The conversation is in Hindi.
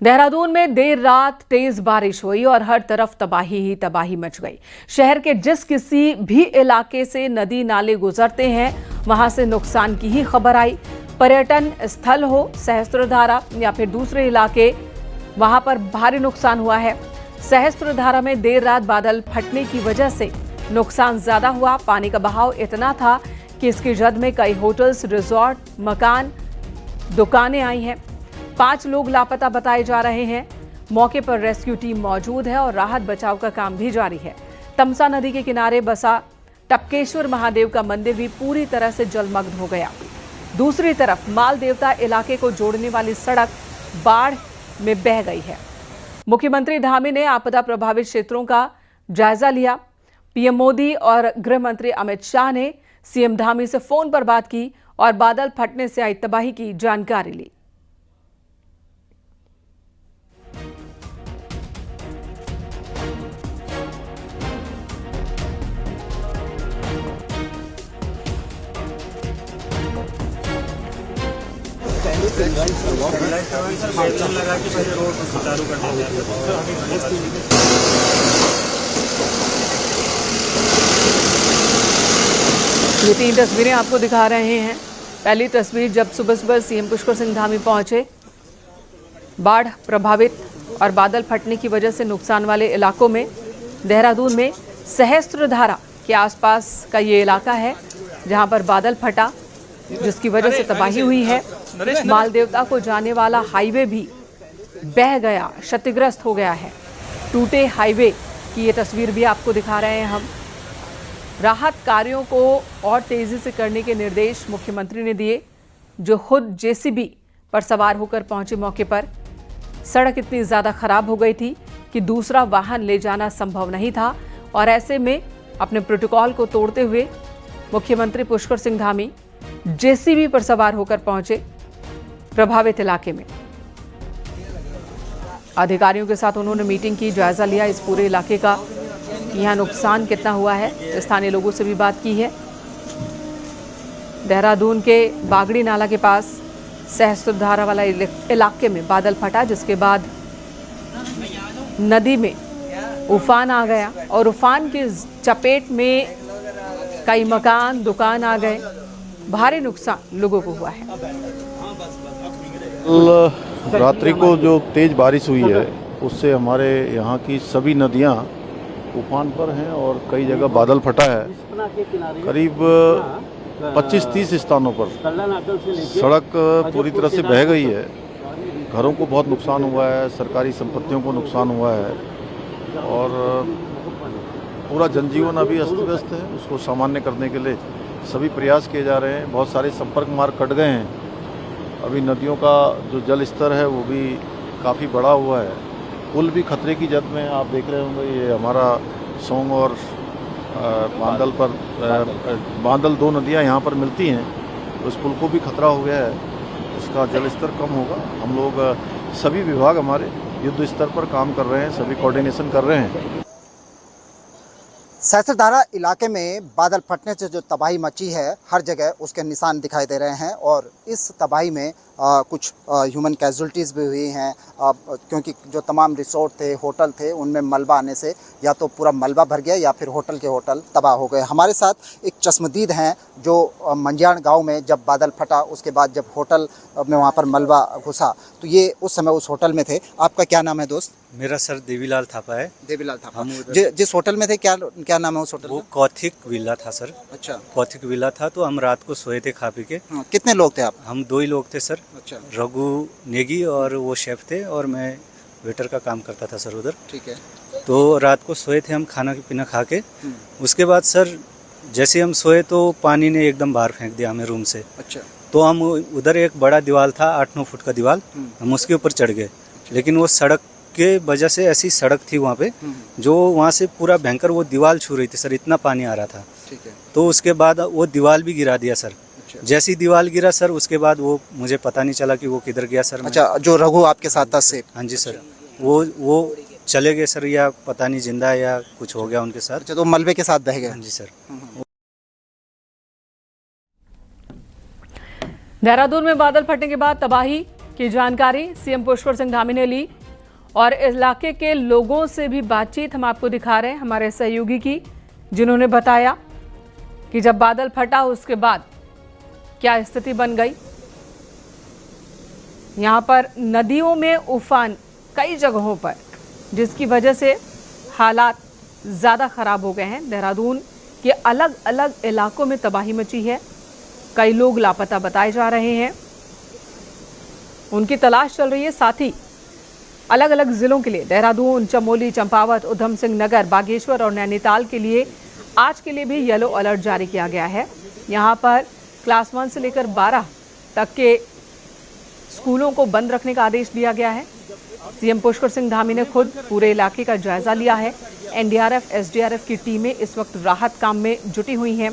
देहरादून में देर रात तेज बारिश हुई और हर तरफ तबाही ही तबाही मच गई। शहर के जिस किसी भी इलाके से नदी नाले गुजरते हैं वहां से नुकसान की ही खबर आई। पर्यटन स्थल हो सहस्त्रधारा या फिर दूसरे इलाके, वहां पर भारी नुकसान हुआ है। सहस्त्रधारा में देर रात बादल फटने की वजह से नुकसान ज्यादा हुआ। पानी का बहाव इतना था कि इसकी जद में कई होटल्स, रिजॉर्ट, मकान, दुकानें आई हैं। 5 लोग लापता बताए जा रहे हैं। मौके पर रेस्क्यू टीम मौजूद है और राहत बचाव का काम भी जारी है। तमसा नदी के किनारे बसा टपकेश्वर महादेव का मंदिर भी पूरी तरह से जलमग्न हो गया। दूसरी तरफ माल देवता इलाके को जोड़ने वाली सड़क बाढ़ में बह गई है। मुख्यमंत्री धामी ने आपदा प्रभावित क्षेत्रों का जायजा लिया। पीएम मोदी और गृह मंत्री अमित शाह ने सीएम धामी से फोन पर बात की और बादल फटने से आई तबाही की जानकारी ली। ये 3 तस्वीरें आपको दिखा रहे हैं। पहली तस्वीर जब सुबह सुबह सीएम पुष्कर सिंह धामी पहुंचे। बाढ़ प्रभावित और बादल फटने की वजह से नुकसान वाले इलाकों में देहरादून में सहस्त्रधारा के आसपास का ये इलाका है जहां पर बादल फटा, जिसकी वजह से तबाही हुई है। माल देवता को जाने वाला हाईवे भी बह गया, क्षतिग्रस्त हो गया है। टूटे हाईवे की ये तस्वीर भी आपको दिखा रहे हैं हम। राहत कार्यों को और तेजी से करने के निर्देश मुख्यमंत्री ने दिए, जो खुद जेसीबी पर सवार होकर पहुंचे मौके पर। सड़क इतनी ज्यादा खराब हो गई थी कि दूसरा वाहन ले जाना संभव नहीं था और ऐसे में अपने प्रोटोकॉल को तोड़ते हुए मुख्यमंत्री पुष्कर सिंह धामी जेसीबी पर सवार होकर पहुंचे प्रभावित इलाके में। अधिकारियों के साथ उन्होंने मीटिंग की, जायजा लिया इस पूरे इलाके का, यहाँ नुकसान कितना हुआ है। स्थानीय लोगों से भी बात की है। देहरादून के बागड़ी नाला के पास सहस्त्रधारा वाला इलाके में बादल फटा, जिसके बाद नदी में उफान आ गया और उफान की चपेट में कई मकान, दुकान आ गए। भारी नुकसान लोगों को हुआ है। रात्रि को जो तेज बारिश हुई है उससे हमारे यहाँ की सभी नदियाँ उफान पर हैं और कई जगह बादल फटा है। करीब 25-30 स्थानों पर सड़क पूरी तरह से बह गई है। घरों को बहुत नुकसान हुआ है, सरकारी संपत्तियों को नुकसान हुआ है और पूरा जनजीवन अभी अस्त व्यस्त है। उसको सामान्य करने के लिए सभी प्रयास किए जा रहे हैं। बहुत सारे संपर्क मार्ग कट गए हैं। अभी नदियों का जो जल स्तर है वो भी काफ़ी बढ़ा हुआ है। पुल भी खतरे की जद में, आप देख रहे होंगे। ये हमारा सोंग और बांदल पर बांदल 2 नदियाँ यहाँ पर मिलती हैं, तो उस पुल को भी खतरा हो गया है। उसका जल स्तर कम होगा। हम लोग सभी विभाग हमारे युद्ध स्तर पर काम कर रहे हैं, सभी कोऑर्डिनेशन कर रहे हैं। सहस्त्रधारा इलाके में बादल फटने से जो तबाही मची है, हर जगह उसके निशान दिखाई दे रहे हैं और इस तबाही में कुछ ह्यूमन कैजुअल्टीज़ भी हुई हैं, क्योंकि जो तमाम रिसोर्ट थे, होटल थे, उनमें मलबा आने से या तो पूरा मलबा भर गया या फिर होटल के होटल तबाह हो गए। हमारे साथ एक चश्मदीद हैं जो मंजान गांव में जब बादल फटा उसके बाद जब होटल में वहाँ पर मलबा घुसा तो ये उस समय उस होटल में थे। आपका क्या नाम है दोस्त? मेरा सर देवीलाल थापा है। देवीलाल थापा। जिस होटल में थे क्या नाम है उस होटल? वो कौथिक विला था सर। अच्छा, कौथिक विला था। तो हम रात को सोए थे खा पी के। कितने लोग थे आप? हम 2 ही लोग थे सर। अच्छा, रघु नेगी और वो शेफ थे और मैं वेटर का काम करता था सर उधर। ठीक है। तो रात को सोए थे हम खाना पीना खा के। उसके बाद सर जैसे हम सोए तो पानी ने एकदम बाहर फेंक दिया हमें रूम से। अच्छा। तो हम उधर एक बड़ा दीवार था, 8-9 फुट का दीवार, हम उसके ऊपर चढ़ गए। लेकिन वो सड़क के वजह से ऐसी सड़क थी वहाँ पे जो वहाँ से पूरा भयंकर वो दीवार छू रही थी सर, इतना पानी आ रहा था। ठीक है। तो उसके बाद वो दीवार भी गिरा दिया सर। अच्छा। जैसी दीवार गिरा सर उसके बाद वो मुझे पता नहीं चला कि वो किधर गया सर। अच्छा, जो रघु आपके साथ था से? हाँ जी सर। वो चले गए सर, या पता नहीं जिंदा है या कुछ हो गया उनके साथ। अच्छा, तो मलबे के साथ बह गए? हाँ जी सर। देहरादून में बादल फटने के बाद तबाही, की जानकारी सीएम पुष्कर सिंह धामी ने ली और इलाके के लोगों से भी बातचीत हम आपको दिखा रहे हैं, हमारे सहयोगी की, जिन्होंने बताया कि जब बादल फटा उसके बाद क्या स्थिति बन गई। यहां पर नदियों में उफान कई जगहों पर, जिसकी वजह से हालात ज़्यादा खराब हो गए हैं। देहरादून के अलग अलग इलाकों में तबाही मची है, कई लोग लापता बताए जा रहे हैं, उनकी तलाश चल रही है। साथ ही अलग अलग जिलों के लिए देहरादून, चमोली, चंपावत, उधम सिंह नगर, बागेश्वर और नैनीताल के लिए आज के लिए भी येलो अलर्ट जारी किया गया है। यहाँ पर क्लास 1 से लेकर 12 तक के स्कूलों को बंद रखने का आदेश दिया गया है। सीएम पुष्कर सिंह धामी ने खुद पूरे इलाके का जायजा लिया है। एनडीआरएफ, एसडीआरएफ की टीमें इस वक्त राहत काम में जुटी हुई हैं।